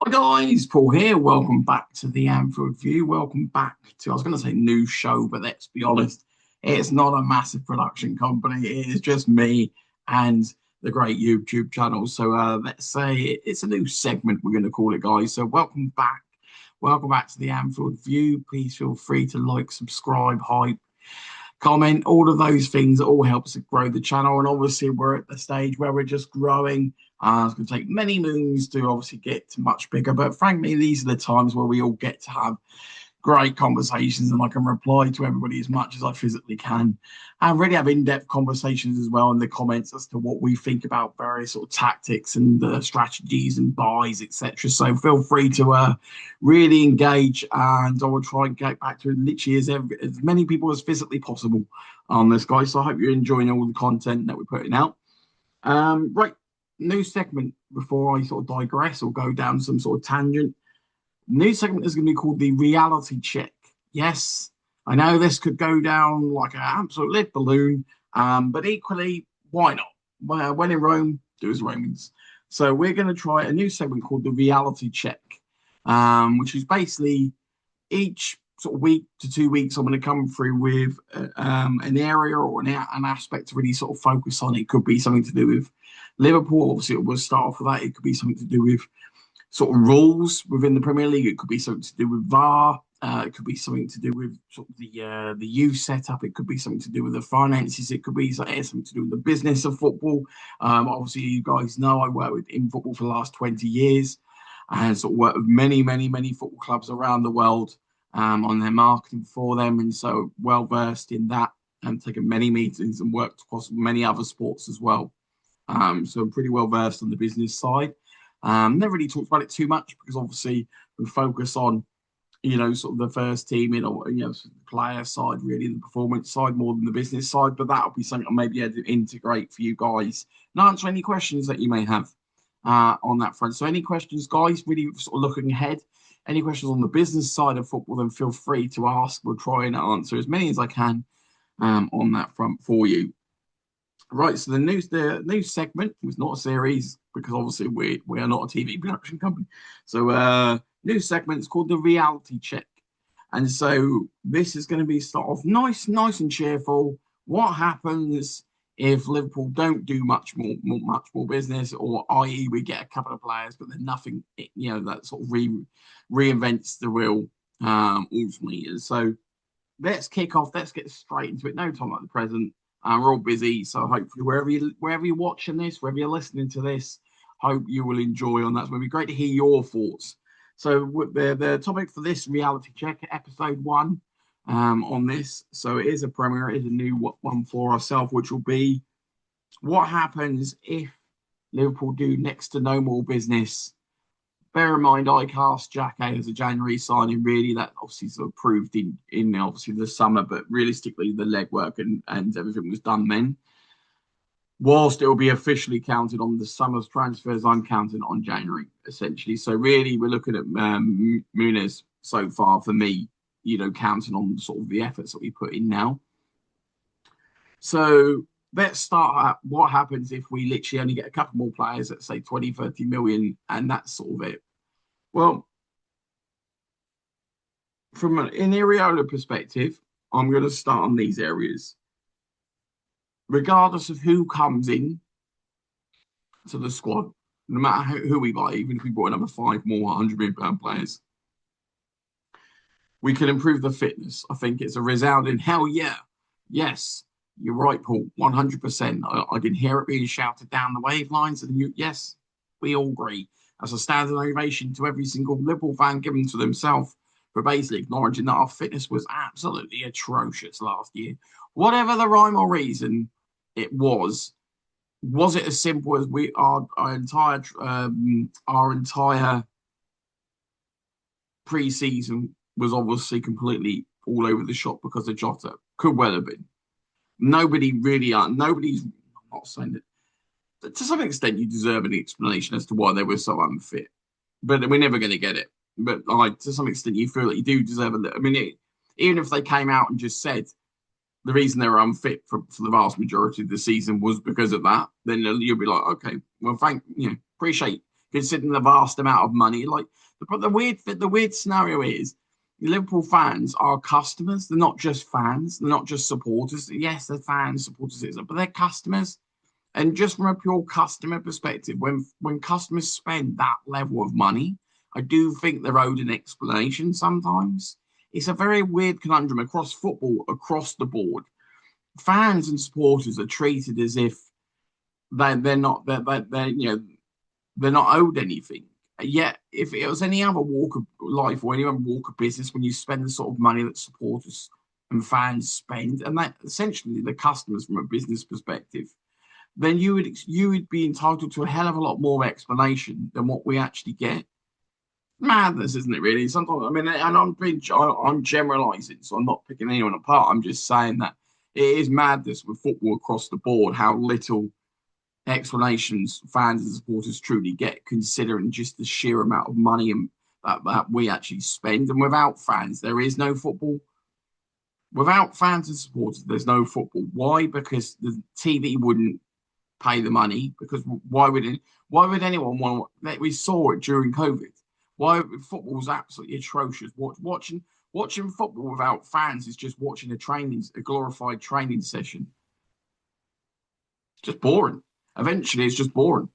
Hi guys, Paul here. Welcome back to the Anfield View. Welcome back to, I was going to say new show, but let's be honest, it's not a massive production company. It is just me and the great YouTube channel. So let's say it's a new segment, we're going to call it, guys. So welcome back. Welcome back to the Anfield View. Please feel free to like, subscribe, hype, comment, all of those things. It all helps to grow the channel. And obviously, we're at the stage where we're just growing. It's going to take many moons to obviously get to much bigger. But frankly, these are the times where we all get to have great conversations and I can reply to everybody as much as I physically can and really have in-depth conversations as well in the comments as to what we think about various sort of tactics and strategies and buys, etc. So feel free to really engage and I will try and get back to literally as many people as physically possible on this, guys. So I hope you're enjoying all the content that we're putting out. Right, new segment before I sort of digress or go down some sort of tangent. New segment is going to be called the reality check. Yes, I know this could go down like an absolute lit balloon, but equally, why not? Well, when in Rome, do as Romans. So we're going to try a new segment called the reality check, which is basically each sort of week to 2 weeks, I'm going to come through with an area or an aspect to really sort of focus on. It could be something to do with Liverpool. Obviously, it will start off with that. It could be something to do with sort of rules within the Premier League. It could be something to do with VAR. It could be something to do with sort of the youth setup. It could be something to do with the finances. It could be something to do with the business of football. Obviously, you guys know I worked in football for the last 20 years and sort of worked with many, many, many football clubs around the world on their marketing for them. And so well versed in that and taken many meetings and worked across many other sports as well. So I'm pretty well versed on the business side. Never really talked about it too much because obviously we focus on, sort of the first team, the player side, really the performance side more than the business side. But that'll be something I'll maybe integrate for you guys and answer any questions that you may have on that front. So any questions, guys, really sort of looking ahead, any questions on the business side of football, then feel free to ask. We'll try and answer as many as I can on that front for you. Right, so the new segment was not a series because obviously we are not a TV production company. So new segment is called the reality check, and so this is going to be start off nice and cheerful. What happens if Liverpool don't do much more business, or i.e. we get a couple of players, but then nothing, that sort of reinvents the wheel ultimately. And so let's kick off. Let's get straight into it. No time like the present. We're all busy, so hopefully wherever you're watching this, wherever you're listening to this, hope you will enjoy on that. It's going to be great to hear your thoughts. So the topic for this reality check, episode one, on this. So it is a premiere, it is a new one for ourselves, which will be what happens if Liverpool do next to no more business. Bear in mind, I cast Jack A as a January signing. Really, that obviously sort of proved in obviously the summer, but realistically, the legwork and everything was done then. Whilst it will be officially counted on the summer's transfers, I'm counting on January essentially. So really, we're looking at Muniz so far for me. Counting on sort of the efforts that we put in now. So let's start at what happens if we literally only get a couple more players, let's say 20, 30 million, and that's sort of it. Well, from an Iriola perspective, I'm going to start on these areas. Regardless of who comes in to the squad, no matter who we buy, even if we bought another five more £100 million players, we can improve the fitness. I think it's a resounding hell yeah. Yes, you're right, Paul, 100%. I can hear it being shouted down the wavelines, and yes, we all agree. As a standing ovation to every single Liverpool fan given to themselves for basically acknowledging that our fitness was absolutely atrocious last year. Whatever the rhyme or reason it was it as simple as our entire pre-season was obviously completely all over the shop because of Jota? Could well have been. Nobody's. I'm not saying that. To some extent, you deserve an explanation as to why they were so unfit, but we're never going to get it. But to some extent, you feel that you do deserve a. I mean, even if they came out and just said the reason they were unfit for the vast majority of the season was because of that, then you'll be like, okay, well, appreciate considering the vast amount of money. Like, but the weird scenario is Liverpool fans are customers. They're not just fans. They're not just supporters. Yes, they're fans, supporters, but they're customers. And just from a pure customer perspective, when customers spend that level of money, I do think they're owed an explanation sometimes. It's a very weird conundrum across football, across the board. Fans and supporters are treated as if they're not owed anything. Yet, if it was any other walk of life or any other walk of business, when you spend the sort of money that supporters and fans spend, and that essentially the customers from a business perspective, then you would be entitled to a hell of a lot more explanation than what we actually get. Madness, isn't it? Really, sometimes I mean, and I'm generalising, so I'm not picking anyone apart. I'm just saying that it is madness with football across the board how little explanations fans and supporters truly get, considering just the sheer amount of money and that we actually spend. And without fans, there is no football. Without fans and supporters, there's no football. Why? Because the TV wouldn't pay the money. Because why would anyone want? We saw it during COVID. Why football was absolutely atrocious. Watching football without fans is just watching a glorified training session. It's just boring. Eventually, it's just boring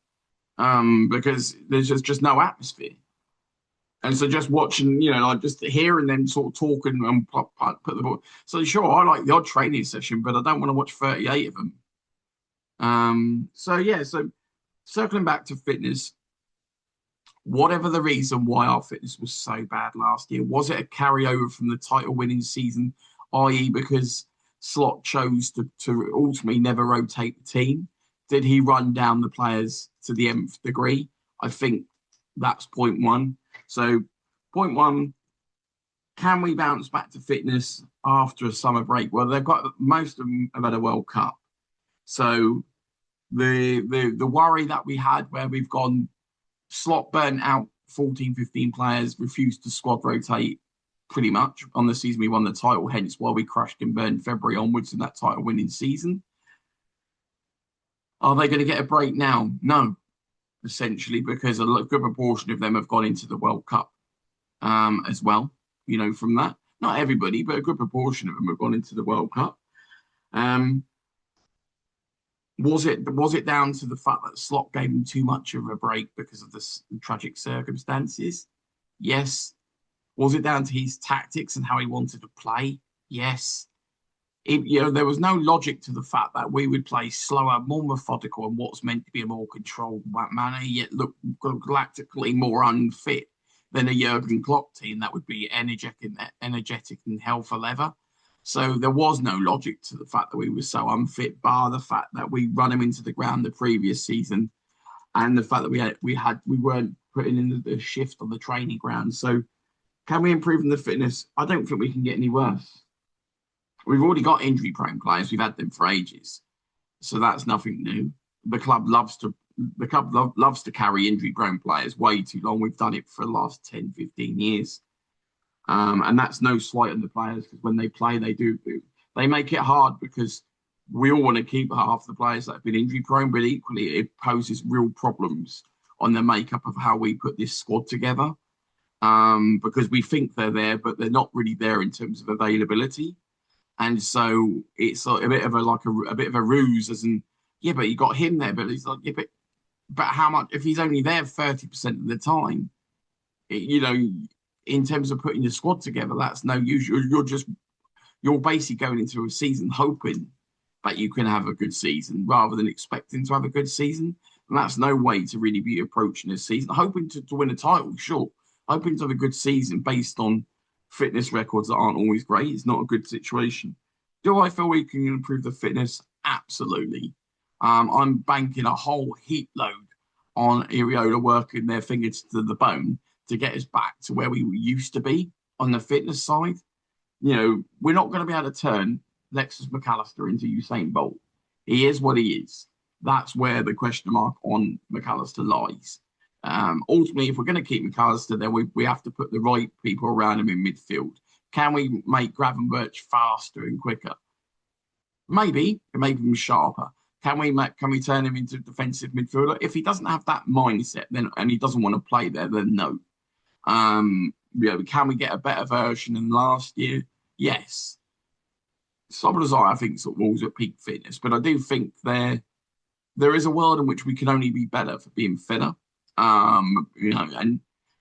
because there's just no atmosphere. And so just watching, like just hearing them sort of talking and put the ball. So sure, I like the odd training session, but I don't want to watch 38 of them. So circling back to fitness, whatever the reason why our fitness was so bad last year, was it a carryover from the title winning season, i.e., because Slot chose to ultimately never rotate the team? Did he run down the players to the nth degree? I think that's point one. So, point one, can we bounce back to fitness after a summer break? Well, most of them have had a World Cup. So, the worry that we had where we've gone Slot burnt out 14, 15 players, refused to squad rotate pretty much on the season we won the title, hence why we crashed and burned February onwards in that title winning season. Are they going to get a break now? No, essentially, because a good proportion of them have gone into the World Cup as well. From that, not everybody, but a good proportion of them have gone into the World Cup. Was it down to the fact that Slot gave him too much of a break because of the tragic circumstances? Yes. Was it down to his tactics and how he wanted to play? Yes. There was no logic to the fact that we would play slower, more methodical, and what's meant to be a more controlled manner, yet look galactically more unfit than a Jurgen Klopp team that would be energetic and hell for leather. So there was no logic to the fact that we were so unfit, bar the fact that we run him into the ground the previous season, and the fact that we weren't putting in the shift on the training ground. So can we improve in the fitness? I don't think we can get any worse. We've already got injury-prone players. We've had them for ages, so that's nothing new. The club loves to carry injury-prone players way too long. We've done it for the last 10, 15 years. And that's no slight on the players, because when they play, they make it hard, because we all want to keep half the players that have been injury prone, but equally it poses real problems on the makeup of how we put this squad together. Because we think they're there, but they're not really there in terms of availability. And so it's a bit of a ruse, as in, yeah, but you got him there, but it's like, yeah, but how much if he's only there 30% of the time? In terms of putting your squad together, that's no use. You're basically going into a season hoping that you can have a good season rather than expecting to have a good season. And that's no way to really be approaching a season. Hoping to win a title, sure. Hoping to have a good season based on fitness records that aren't always great is not a good situation. Do I feel we can improve the fitness? Absolutely. I'm banking a whole heap load on Iriola working their fingers to the bone to get us back to where we used to be on the fitness side. We're not going to be able to turn Alexis McAllister into Usain Bolt. He is what he is. That's where the question mark on McAllister lies. Ultimately, if we're going to keep McAllister, then we have to put the right people around him in midfield. Can we make Gravenberch faster and quicker? Maybe, and make him sharper. Can we turn him into a defensive midfielder? If he doesn't have that mindset, then and he doesn't want to play there, then no. Can we get a better version than last year? Yes. Soboslai, I think, sort of was at peak fitness, but I do think there is a world in which we can only be better for being fitter. And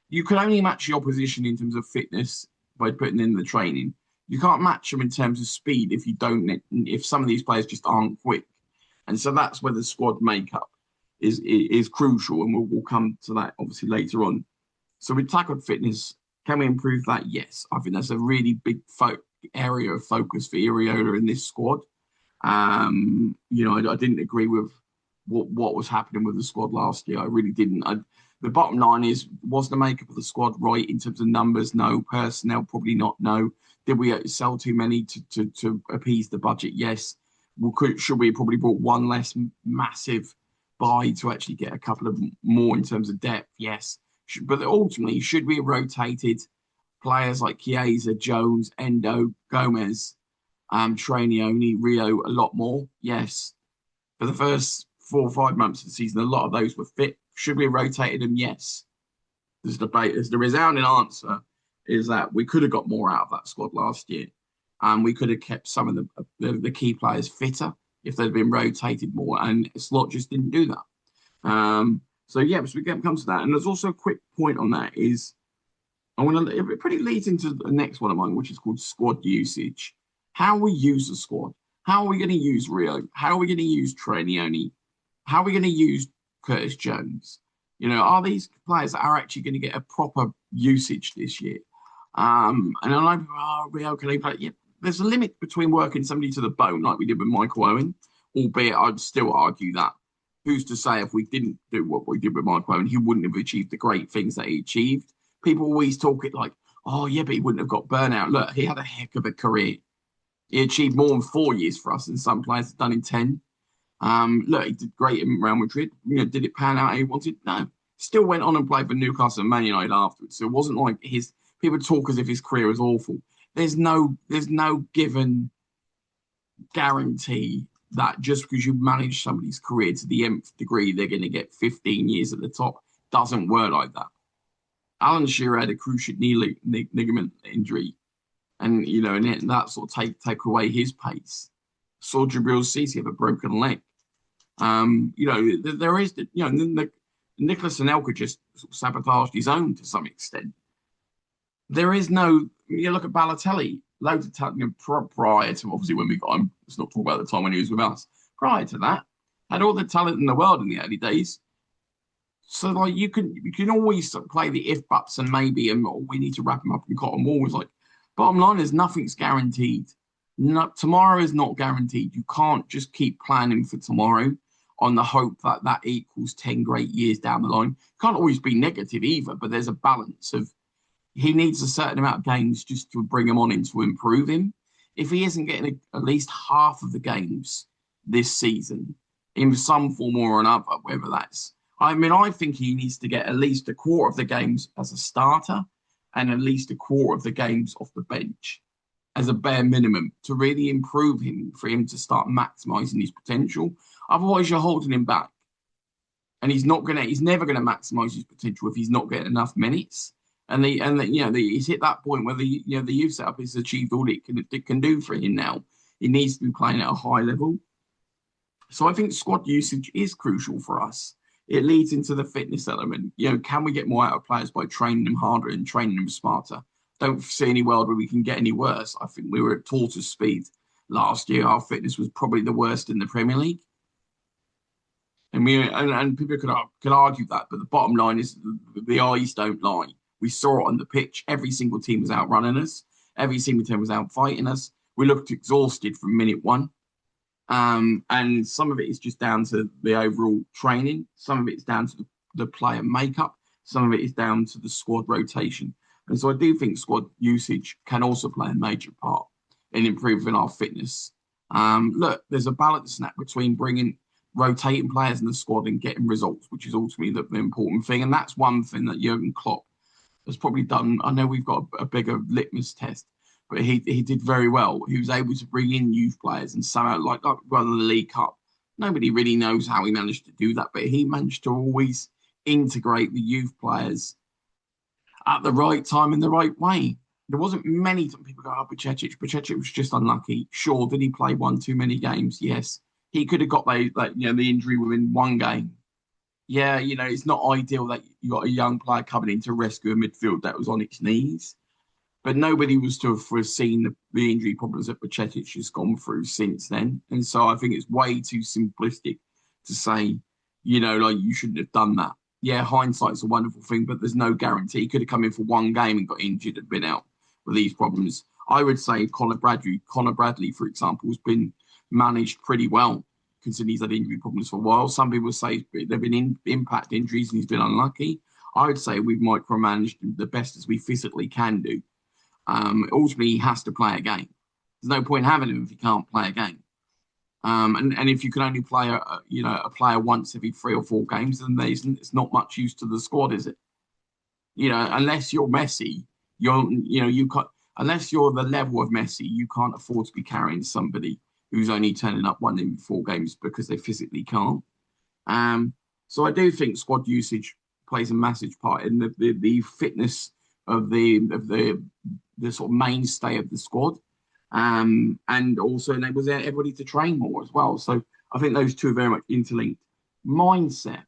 you can only match the opposition in terms of fitness by putting in the training. You can't match them in terms of speed if some of these players just aren't quick. And so that's where the squad makeup is crucial, and we'll come to that obviously later on. So we tackled fitness. Can we improve that? Yes. I think that's a really big area of focus for Iriola in this squad. I didn't agree with what was happening with the squad last year. I really didn't. The bottom line is, was the makeup of the squad right in terms of numbers? No. Personnel, probably not. No. Did we sell too many to appease the budget? Yes. Should we have probably brought one less massive buy to actually get a couple of more in terms of depth? Yes. But ultimately, should we have rotated players like Chiesa, Jones, Endo, Gomez, Trainioni, Rio a lot more? Yes. For the first 4 or 5 months of the season, a lot of those were fit. Should we have rotated them? Yes. There's debate. The resounding answer is that we could have got more out of that squad last year. And we could have kept some of the key players fitter if they'd been rotated more. And Slot just didn't do that. So we come to that. And there's also a quick point on that is, it pretty leads into the next one of mine, which is called squad usage. How we use the squad. How are we going to use Rio? How are we going to use Trainioni? How are we going to use Curtis Jones? Are these players that are actually going to get a proper usage this year? And I'm like, Rio, can he play? Yeah, there's a limit between working somebody to the bone like we did with Michael Owen, albeit I'd still argue that. Who's to say if we didn't do what we did with Michael Owen, he wouldn't have achieved the great things that he achieved? People always talk it like, oh, yeah, but he wouldn't have got burnout. Look, he had a heck of a career. He achieved more in 4 years for us than some players have done in 10. Look, he did great in Real Madrid. Did it pan out how he wanted? No. Still went on and played for Newcastle and Man United afterwards. So it wasn't like people talk as if his career was awful. There's no given guarantee that just because you manage somebody's career to the nth degree, they're going to get 15 years at the top. Doesn't work like that. Alan Shearer had a cruciate knee ligament injury, and that sort of take away his pace. Saw Jabril Cisse have a broken leg. There is Nicholas Anelka just sort of sabotaged his own to some extent. There is no. You look at Balotelli, loads of talent prior to obviously when we got him. Let's not talk about the time when he was with us. Prior to that, had all the talent in the world in the early days. So like you can always sort of play the if buts and maybe, and we need to wrap him up in cotton wool. It's like bottom line is nothing's guaranteed. Tomorrow is not guaranteed. You can't just keep planning for tomorrow on the hope that equals 10 great years down the line. Can't always be negative either, but there's a balance of he needs a certain amount of games just to bring him on and to improve him. If he isn't getting at least half of the games this season in some form or another, whether that's, I think he needs to get at least a quarter of the games as a starter and at least a quarter of the games off the bench as a bare minimum to really improve him, for him to start maximizing his potential. Otherwise, you're holding him back. And he's never going to maximize his potential if he's not getting enough minutes. He's hit that point where the youth setup has achieved all it can do for him now. He needs to be playing at a high level. So I think squad usage is crucial for us. It leads into the fitness element. Can we get more out of players by training them harder and training them smarter? Don't see any world where we can get any worse. I think we were at tortoise speed last year. Our fitness was probably the worst in the Premier League. And people could argue that, but the bottom line is the eyes don't lie. We saw it on the pitch. Every single team was outrunning us. Every single team was out fighting us. We looked exhausted from minute one. And some of it is just down to the overall training. Some of it is down to the player makeup. Some of it is down to the squad rotation. And so I do think squad usage can also play a major part in improving our fitness. Look, there's a balance in that between rotating players in the squad and getting results, which is ultimately the important thing. And that's one thing that Jurgen Klopp has probably done. I know we've got a bigger litmus test, but he did very well. He was able to bring in youth players and somehow, like won the League Cup, Nobody really knows how he managed to do that, but he managed to always integrate the youth players at the right time in the right way. There wasn't many people go, oh, Bajcetic was just unlucky. Sure, did he play one too many games? Yes. He could have got the injury within one game. Yeah, it's not ideal that you got a young player coming in to rescue a midfield that was on its knees. But nobody was to have foreseen the injury problems that Bajcetic has gone through since then. And so I think it's way too simplistic to say, like you shouldn't have done that. Yeah, hindsight's a wonderful thing, but there's no guarantee. He could have come in for one game and got injured and been out with these problems. I would say Connor Bradley, for example, has been managed pretty well, considering he's had injury problems for a while. Some people say they've been impact injuries and he's been unlucky. I would say we've micromanaged him the best as we physically can do. Ultimately, he has to play a game. There's no point having him if he can't play a game. And if you can only play a player once every 3 or 4 games, then it's not much use to the squad, is it? Unless you're Messi, you can't. Unless you're the level of Messi, you can't afford to be carrying somebody who's only turning up one in 4 games because they physically can't. So I do think squad usage plays a massive part in the fitness of the sort of mainstay of the squad, and also enables everybody to train more as well. So I think those two are very much interlinked. Mindset.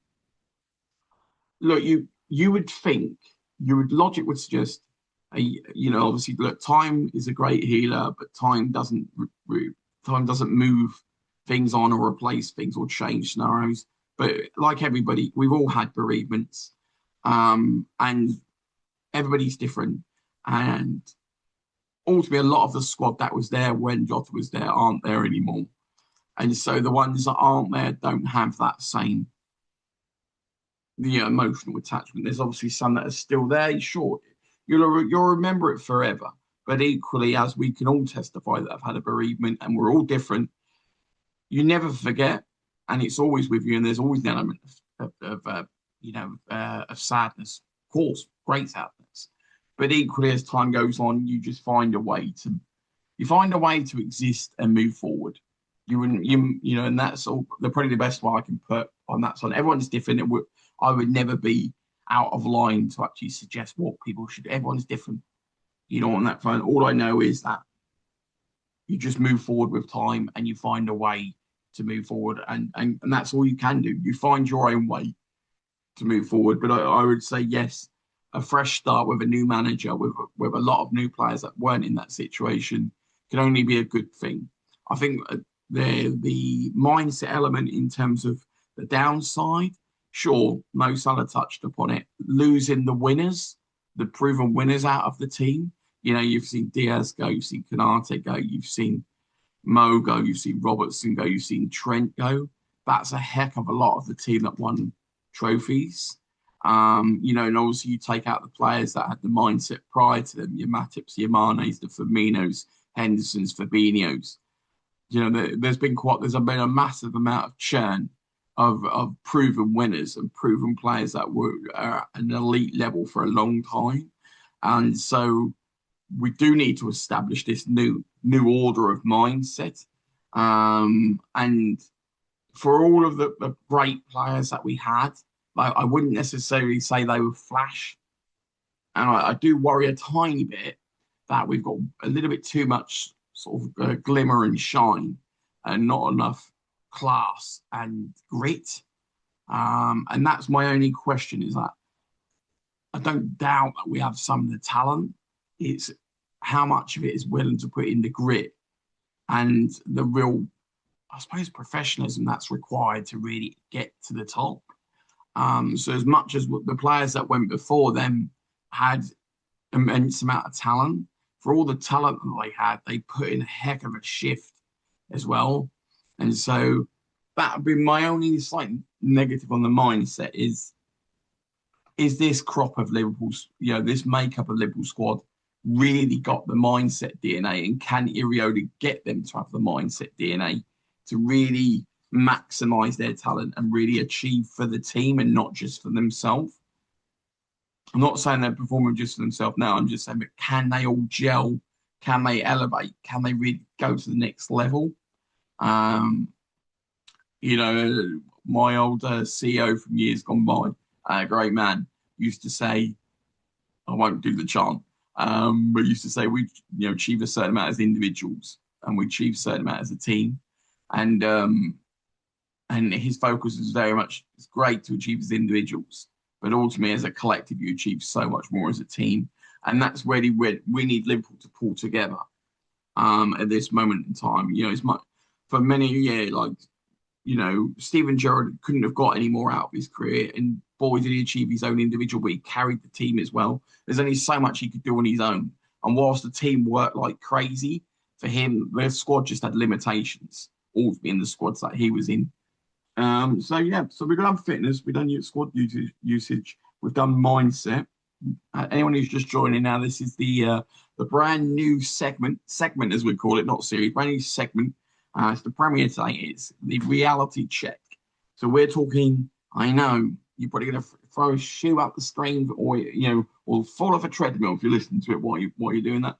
Look, you would think logic would suggest, obviously, look, time is a great healer, but time doesn't move things on or replace things or change scenarios. But like everybody, we've all had bereavements, and everybody's different. And ultimately, a lot of the squad that was there when Jota was there aren't there anymore. And so the ones that aren't there don't have that same emotional attachment. There's obviously some that are still there. Sure, you'll remember it forever. But equally, as we can all testify that I've had a bereavement and we're all different, you never forget, and it's always with you. And there's always an element of sadness, of course, great sadness. But equally, as time goes on, you just find a way to exist and move forward. And that's all. They're probably the best one I can put on that side. Everyone's different. I would never be out of line to actually suggest what people should. Everyone's different, on that front. All I know is that you just move forward with time and you find a way to move forward, and that's all you can do. You find your own way to move forward. But I would say yes, a fresh start with a new manager, with a lot of new players that weren't in that situation, can only be a good thing. I think the mindset element in terms of the downside, sure, Mo Salah touched upon it. Losing the winners, the proven winners out of the team. You've seen Diaz go, you've seen Konate go, you've seen Mo go, you've seen Robertson go, you've seen Trent go. That's a heck of a lot of the team that won trophies. And obviously you take out the players that had the mindset prior to them, your Matips, your Manes, the Firminos, Hendersons, Fabinhos. There's been a massive amount of churn of proven winners and proven players that were at an elite level for a long time. And so we do need to establish this new order of mindset. And for all of the great players that we had, I wouldn't necessarily say they were flash. And I do worry a tiny bit that we've got a little bit too much sort of glimmer and shine and not enough class and grit. And that's my only question, is that I don't doubt that we have some of the talent. It's how much of it is willing to put in the grit and the real, I suppose, professionalism that's required to really get to the top. So as much as the players that went before them had immense amount of talent, for all the talent that they had, they put in a heck of a shift as well. And so that would be my only slight negative on the mindset is this crop of Liverpool's, this makeup of Liverpool squad really got the mindset DNA, and can Iraola get them to have the mindset DNA to really maximise their talent and really achieve for the team and not just for themselves? I'm not saying they're performing just for themselves now. I'm just saying, but can they all gel? Can they elevate? Can they really go to the next level? You know, my old CEO from years gone by, a great man, used to say, I won't do the chant, but used to say we, achieve a certain amount as individuals, and we achieve a certain amount as a team, and his focus is very much it's great to achieve as individuals, but ultimately as a collective, you achieve so much more as a team, and that's really where we need Liverpool to pull together. At this moment in time, it's much for many a year, like Steven Gerrard couldn't have got any more out of his career. And boy, did he achieve his own individual, but he carried the team as well. There's only so much he could do on his own. And whilst the team worked like crazy, for him, the squad just had limitations, all in the squads that he was in. So we've done fitness, we've done squad usage, we've done mindset. Anyone who's just joining now, this is the brand new segment as we call it, not series, brand new segment. It's the premiere today. It's the reality check. So we're talking. I know you're probably going to throw a shoe up the screen, or fall off a treadmill if you're listening to it while you're doing that.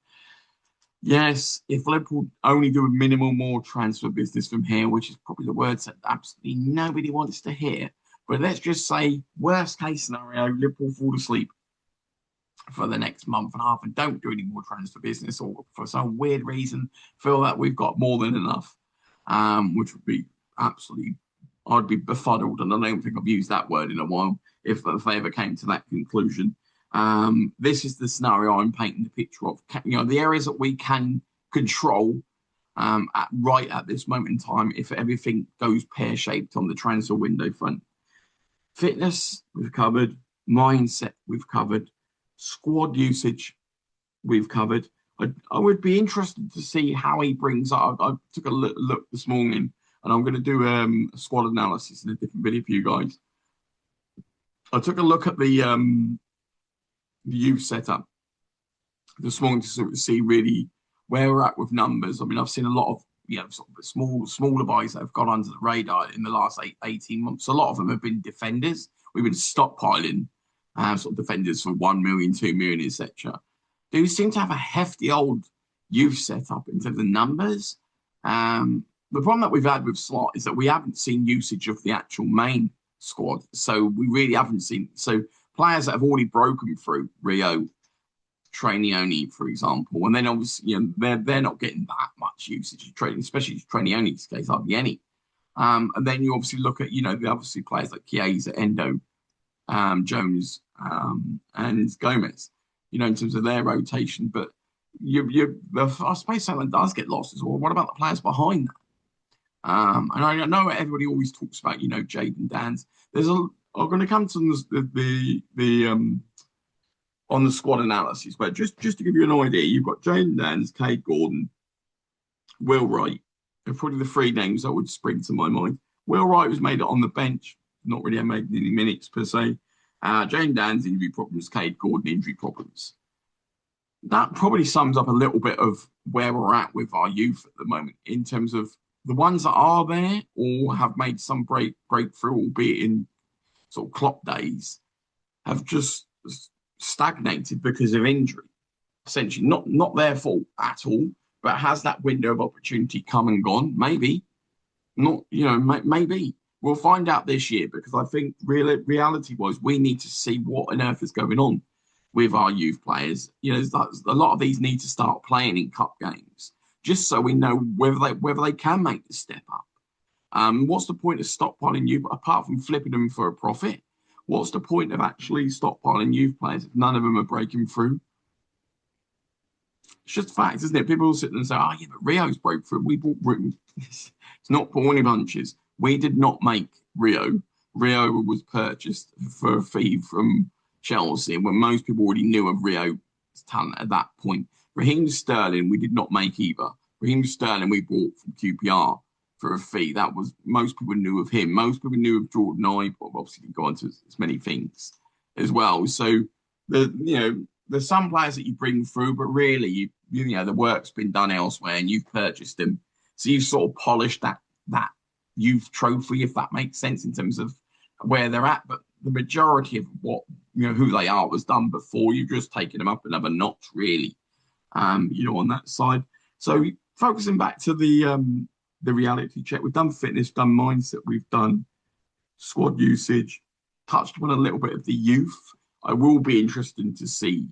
Yes, if Liverpool only do a minimal more transfer business from here, which is probably the words that absolutely nobody wants to hear. But let's just say, worst case scenario, Liverpool fall asleep for the next month and a half and don't do any more transfer business, or for some weird reason feel that we've got more than enough, which would be absolutely, I'd be befuddled, and I don't think I've used that word in a while if they ever came to that conclusion. This is the scenario I'm painting the picture of. The areas that we can control at this moment in time if everything goes pear-shaped on the transfer window front. Fitness, we've covered. Mindset, we've covered. Squad usage, we've covered. I would be interested to see how he brings up. I took a look this morning, and I'm going to do a squad analysis in a different video for you guys. I took a look at the youth setup this morning to sort of see really where we're at with numbers. I mean, I've seen a lot of sort of smaller boys that have gone under the radar in the last 18 months. A lot of them have been defenders. We've been stockpiling sort of defenders for 1 million, 2 million, etc. Do seem to have a hefty old youth setup in terms of numbers. The problem that we've had with Slot is that we haven't seen usage of the actual main squad. So we really haven't seen. So players that have already broken through Rio, Trainioni, for example, and then obviously they're not getting that much usage of training, especially Trainioni's case, hardly any. And then you obviously look at the obviously players like Chiesa, Endo, Jones, and Gomez, in terms of their rotation. But I suppose something does get lost as well. What about the players behind that? And I know everybody always talks about, Jadon Danns. I'm going to come to the on the squad analysis, but just to give you an idea, you've got Jadon Danns, Cade Gordon, Will Wright. They're probably the three names that would spring to my mind. Will Wright was made on the bench, not really made any minutes per se. Jadon Danns, injury problems, Cade Gordon, injury problems. That probably sums up a little bit of where we're at with our youth at the moment in terms of the ones that are there or have made some breakthrough, albeit in sort of Klopp days, have just stagnated because of injury. Essentially, not their fault at all, but has that window of opportunity come and gone? Maybe. Not, maybe. We'll find out this year, because I think reality-wise, we need to see what on earth is going on with our youth players. A lot of these need to start playing in cup games, just so we know whether they can make the step up. What's the point of stockpiling youth apart from flipping them for a profit? What's the point of actually stockpiling youth players if none of them are breaking through? It's just facts, isn't it? People will sit there and say, "Oh yeah, but Rio's broke through. We bought Britain." It's not Pawnee bunches. We did not make Rio. Rio was purchased for a fee from Chelsea, when most people already knew of Rio's talent at that point. Raheem Sterling, we did not make either. Raheem Sterling, we bought from QPR for a fee. That was, most people knew of him. Most people knew of Jordan Ibe, but obviously didn't go into as many things as well. So there's some players that you bring through, but really the work's been done elsewhere and you've purchased them. So you've sort of polished that youth trophy, if that makes sense, in terms of where they're at. But the majority of who they are was done before. You've just taken them up another notch, really, on that side. So focusing back to the the reality check. We've done fitness, done mindset, we've done squad usage, touched on a little bit of the youth. I will be interested to see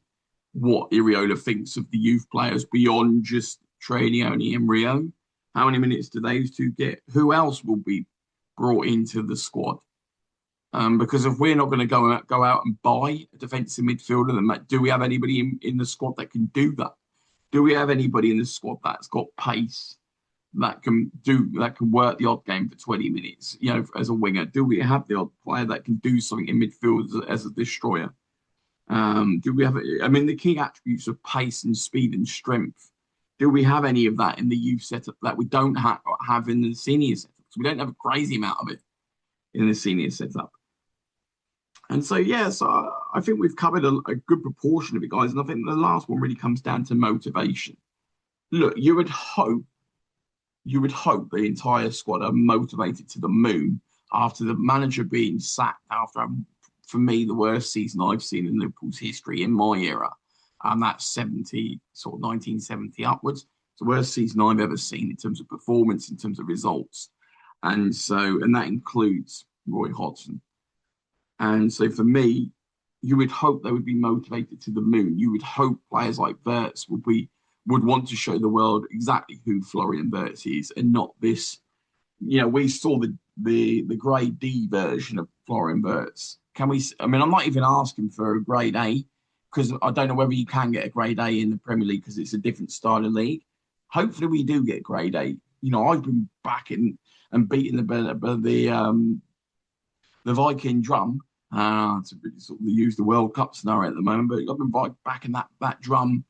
what Iriola thinks of the youth players beyond just Trainioni and Rio. How many minutes do those two get? Who else will be brought into the squad? Because if we're not going to go out and buy a defensive midfielder, then do we have anybody in the squad that can do that? Do we have anybody in the squad that's got pace, that can work the odd game for 20 minutes, as a winger? Do we have the odd player that can do something in midfield as a destroyer? Do we have, the key attributes of pace and speed and strength. Do we have any of that in the youth setup that we don't have in the senior setup? So we don't have a crazy amount of it in the senior setup. And so, so I think we've covered a good proportion of it, guys. And I think the last one really comes down to motivation. Look, you would hope the entire squad are motivated to the moon after the manager being sacked after, for me, the worst season I've seen in Liverpool's history in my era. And that's 1970 upwards. It's the worst season I've ever seen in terms of performance, in terms of results. And that includes Roy Hodgson. And so for me, you would hope they would be motivated to the moon. You would hope players like Wirtz would want to show the world exactly who Florian Wirtz is, and not this. We saw the grade D version of Florian Wirtz. Can we? I'm not even asking for a grade A, because I don't know whether you can get a grade A in the Premier League because it's a different style of league. Hopefully, we do get grade A. I've been backing and beating the Viking drum. To sort of use the World Cup scenario at the moment, but I've been backing that drum,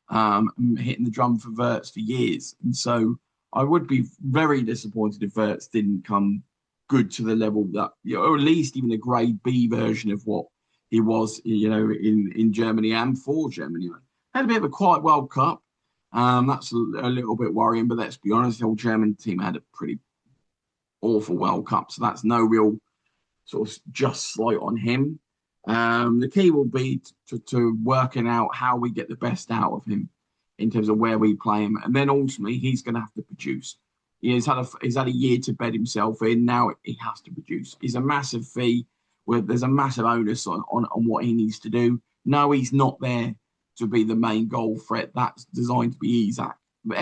and hitting the drum for Wirtz for years. And so I would be very disappointed if Wirtz didn't come good to the level that, or at least even a grade B version of what he was, in Germany and for Germany. Had a bit of a quiet World Cup. That's a little bit worrying, but let's be honest, the whole German team had a pretty awful World Cup, so that's no real sort of just slight on him. The key will be to working out how we get the best out of him in terms of where we play him, and then ultimately he's going to have to produce. He's had a year to bed himself in. Now he has to produce. It's a massive fee. Where there's a massive onus on what he needs to do. No, he's not there to be the main goal threat. That's designed to be Isak. But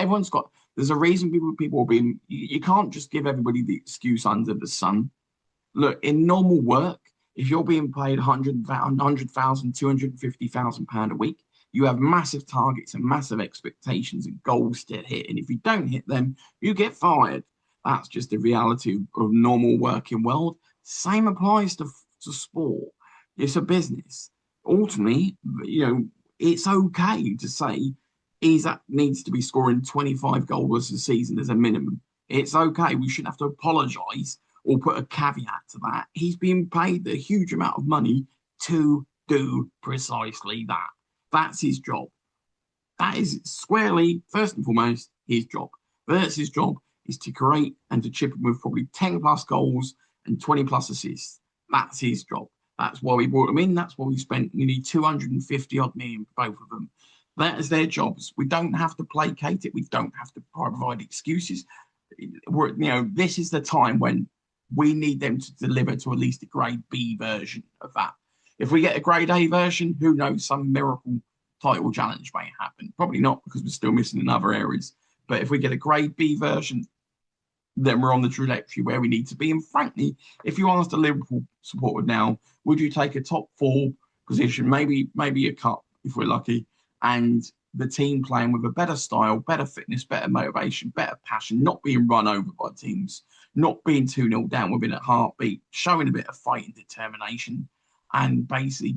there's a reason people are being. You can't just give everybody the excuse under the sun. Look, in normal work, if you're being paid £100,000, £250,000 a week, you have massive targets and massive expectations and goals to hit. And if you don't hit them, you get fired. That's just the reality of normal working world. Same applies to sport. It's a business. Ultimately, it's okay to say Isak needs to be scoring 25 goals a season as a minimum. It's okay. We shouldn't have to apologise or put a caveat to that. He's being paid a huge amount of money to do precisely that. That's his job. That is squarely, first and foremost, his job. Wirtz's job is to create and to chip him with probably 10 plus goals and 20 plus assists. That's his job. That's why we brought him in. That's why we spent nearly 250 odd million for both of them. That is their jobs. We don't have to placate it. We don't have to provide excuses. This is the time when we need them to deliver to at least a grade B version of that. If we get a grade A version, who knows, some miracle title challenge may happen. Probably not, because we're still missing in other areas. But if we get a grade B version, then we're on the trajectory where we need to be. And frankly, if you asked a Liverpool supporter now, would you take a top 4 position, maybe a cup if we're lucky, and the team playing with a better style, better fitness, better motivation, better passion, not being run over by teams, not being 2-0 down within a heartbeat, showing a bit of fight and determination, and basically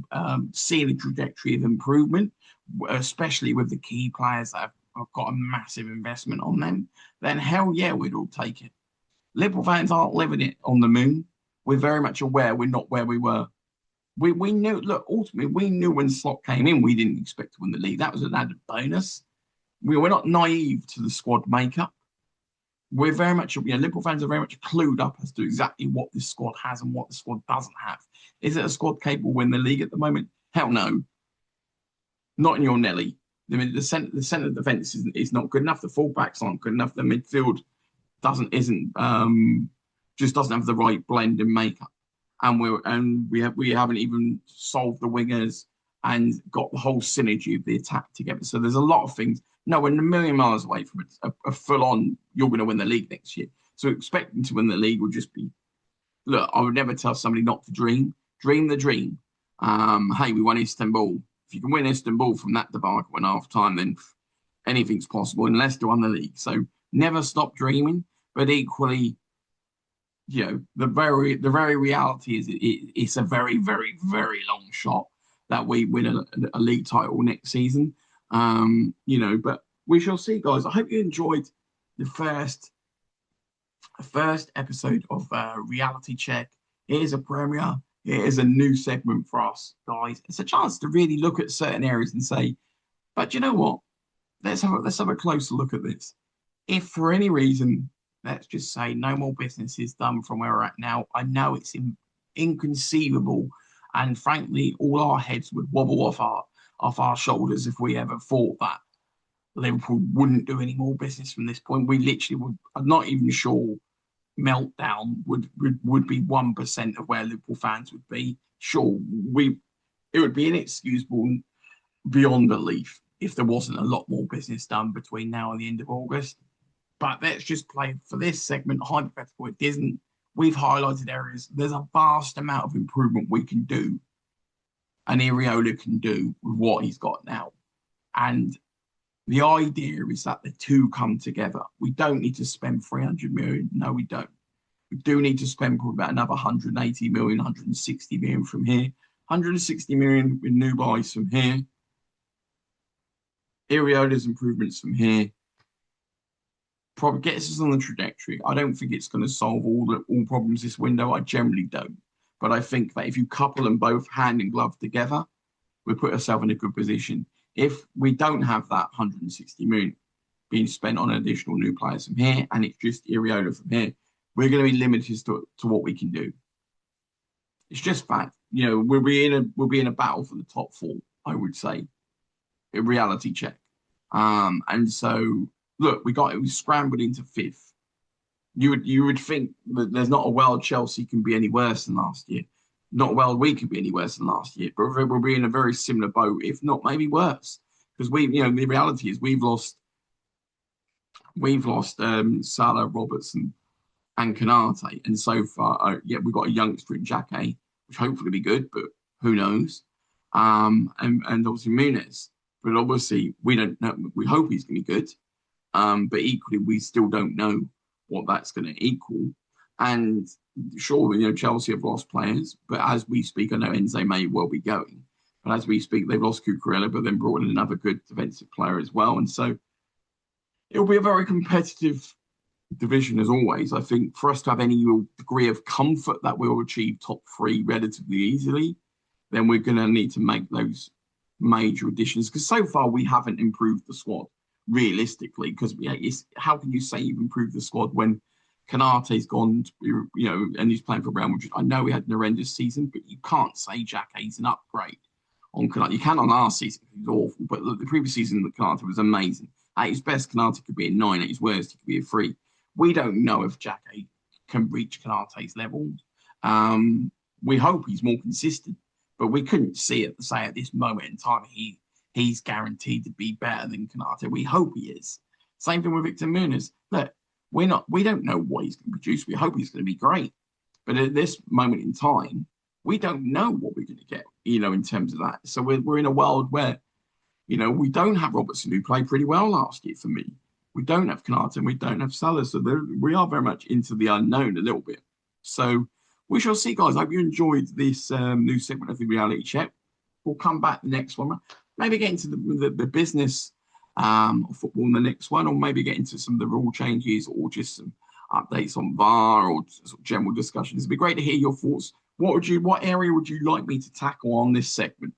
seeing a trajectory of improvement, especially with the key players that have got a massive investment on them, then hell yeah, we'd all take it. Liverpool fans aren't living it on the moon. We're very much aware we're not where we were. We knew, look, ultimately, we knew when Slot came in, we didn't expect to win the league. That was an added bonus. We're not naive to the squad makeup. We're very much, Liverpool fans are very much clued up as to exactly what this squad has and what the squad doesn't have. Is it a squad capable of winning the league at the moment? Hell no. Not in your Nelly. The centre defence is not good enough. The fullbacks aren't good enough. The midfield isn't just doesn't have the right blend and makeup, and we haven't even solved the wingers and got the whole synergy of the attack together. So there's a lot of things. No, we're a million miles away from a full on. You're going to win the league next year. So expecting to win the league will just be look. I would never tell somebody not to dream. Dream the dream. Hey, we won Istanbul. If you can win Istanbul from that debacle in half time, then anything's possible. And Leicester won the league. So never stop dreaming. But equally, the very reality is it's a very, very, very long shot that we win a league title next season. But we shall see, guys. I hope you enjoyed the first episode of Reality Check. It is a premiere. It is a new segment for us, guys. It's a chance to really look at certain areas and say, but you know what? Let's have a closer look at this. If for any reason, let's just say no more business is done from where we're at now, I know it's inconceivable, and frankly, all our heads would wobble off our shoulders if we ever thought that Liverpool wouldn't do any more business from this point. We literally would. I'm not even sure meltdown would be 1% of where Liverpool fans would be. Sure, it would be inexcusable beyond belief if there wasn't a lot more business done between now and the end of August. But let's just play for this segment hypothetical. It isn't. We've highlighted areas. There's a vast amount of improvement we can do, and Iriola can do with what he's got now. And the idea is that the two come together. We don't need to spend 300 million. No, we don't. We do need to spend probably about another 180 million, 160 million from here, 160 million with new buys from here, Iriola's improvements from here. Probably gets us on the trajectory. I don't think it's going to solve all problems this window. I generally don't. But I think that if you couple them both hand in glove together, we put ourselves in a good position. If we don't have that 160 million being spent on additional new players from here, and it's just Iriola from here, we're going to be limited to what we can do. It's just fact. We'll be in a battle for the top four, I would say. A reality check. And so look, we scrambled into fifth. You would think that there's not a world Chelsea can be any worse than last year. Not a world we could be any worse than last year. But we'll be in a very similar boat, if not maybe worse. Because the reality is we've lost Salah, Robertson, and Canate. And so far, we've got a youngster in Xhaka, which hopefully will be good, but who knows? And obviously Muniz. But obviously we don't know. We hope he's going to be good. But equally, we still don't know what that's going to equal. And sure, Chelsea have lost players, but as we speak, I know Enzo may well be going. But as we speak, they've lost Cucurella, but then brought in another good defensive player as well. And so it'll be a very competitive division as always. I think for us to have any real degree of comfort that we'll achieve top three relatively easily, then we're going to need to make those major additions. Because so far, we haven't improved the squad realistically, because how can you say you've improved the squad when Canate's gone, and he's playing for Real Madrid? I know he had an horrendous season, but you can't say Xhaka's an upgrade on Canate. You can on our season, he was awful, but the previous season, the Canate was amazing. At his best, Canate could be a 9. At his worst, he could be a 3. We don't know if Xhaka can reach Canate's level. We hope he's more consistent, but we couldn't see it, say at this moment in time he's guaranteed to be better than Canate. We hope he is. Same thing with Victor Muniz. Look, we don't know what he's going to produce. We hope he's going to be great. But at this moment in time, we don't know what we're going to get, in terms of that. So we're in a world where, we don't have Robertson, who played pretty well last year for me. We don't have Canate and we don't have Salah. So we are very much into the unknown a little bit. So we shall see, guys. I hope you enjoyed this new segment of the reality check. We'll come back the next one. Maybe get into the business of football in the next one, or maybe get into some of the rule changes, or just some updates on VAR, or sort of general discussions. It'd be great to hear your thoughts. What area would you like me to tackle on this segment?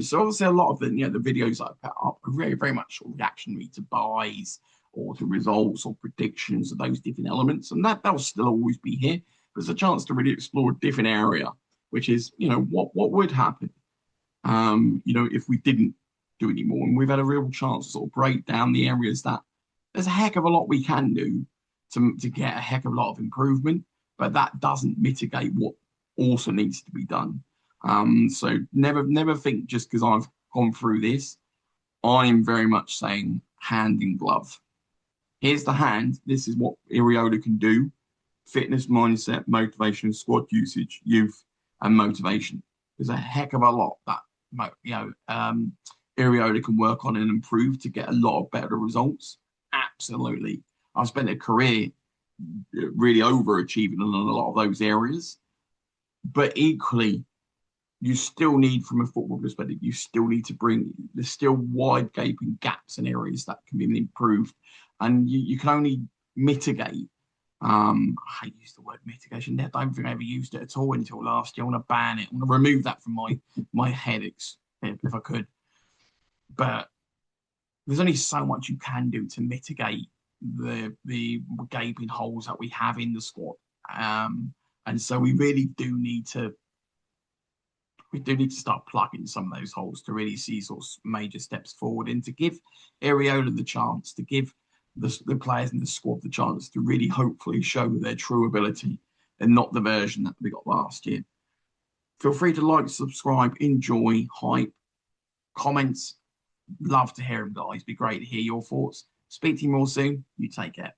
So obviously a lot of the videos I put up are very, very much sort of reactionary to buys or to results or predictions of those different elements, and that'll still always be here. There's a chance to really explore a different area, which is what would happen if we didn't do anymore. And we've had a real chance to sort of break down the areas that there's a heck of a lot we can do, to get a heck of a lot of improvement, but that doesn't mitigate what also needs to be done. So never think just because I've gone through this, I'm very much saying hand in glove. Here's the hand. This is what Iriola can do: fitness, mindset, motivation, squad usage, youth, and motivation. There's a heck of a lot that Iriola can work on and improve to get a lot of better results. Absolutely. I've spent a career really overachieving in a lot of those areas, but equally, you still need, from a football perspective, you still need to bring, there's still wide gaping gaps in areas that can be improved. And you can only mitigate. I hate use the word mitigation. I don't think I ever used it at all until last year. I want to ban it. I want to remove that from my head if I could. But there's only so much you can do to mitigate the gaping holes that we have in the squad. And so we do need to start plugging some of those holes to really see sort of major steps forward and to give Iriola the chance, to give the players in the squad the chance to really hopefully show their true ability and not the version that we got last year. Feel free to like, subscribe, enjoy, hype, comments. Love to hear them, guys. Be great to hear your thoughts. Speak to you more soon. You take care.